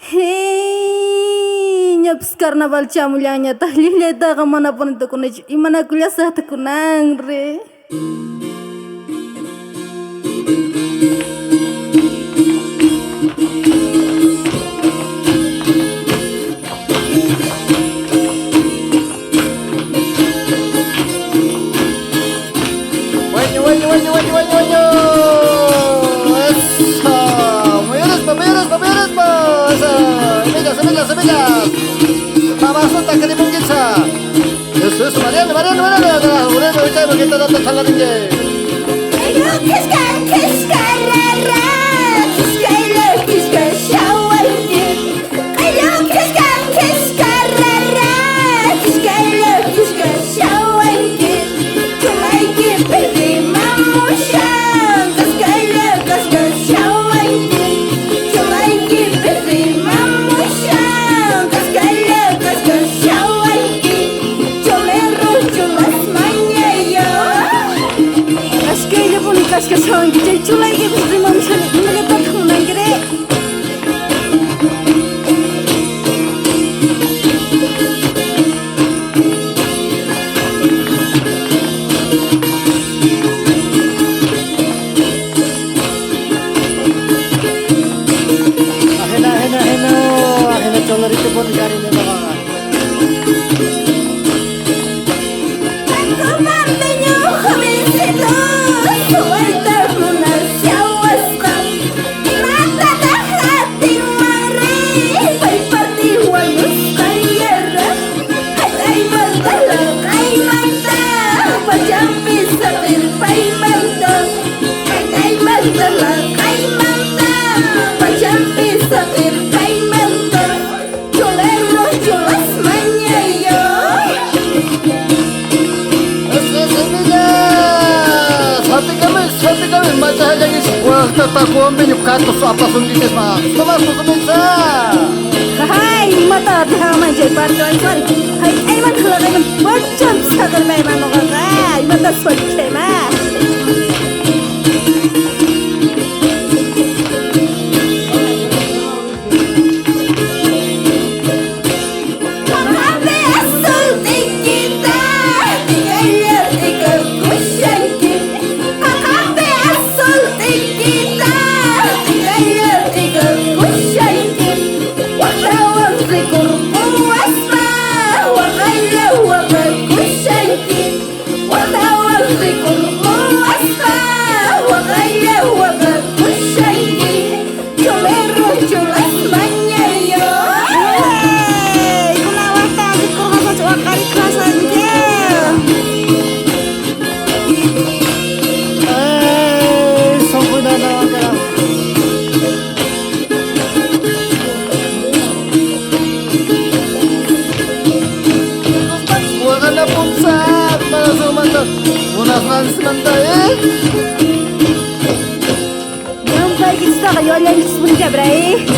Hei, nyaps karnaval camulianya tahlilnya ta kamana pun itu kuna imana kuliah sah kunang re. Wanyo. Eso. Mayores pa. Eso. Semillas. Vamos a que mungkin sa. Eso. Mariano. Udah kita begitu datang salah ini. Ayo kiskar rara. Kiskar shower. Ayo kiskar rara. Kiskar shower. Cumai ke pergi mamusha. Kiskar shower. Cumai ke pergi mamusha. Kiskar shower. Comero cumas manya yo. Kaskele pun kaskar shower. Culai ke pergi mamusha. Ini tak kunang kere. Akhirnya color itu pun cari memang. Aku mampunya komisitu. Suara munasiawasta. Mata dah hati mari. Pai parti wayus kayera. Hai manta. Pajampi satir pai manta. Hai manta. Pajampi satir pai manta. Colero culas manya yo. Hati kami macam aja ni sebuah tatakuan menyukatus apa sungguh mah. Masuk semua. Hai mata dah macam partai sorry. Hai aiman kalau aiman macam sadar memang orang hai mata sorry mah. Yang baik kita kayo lang sebentar bray.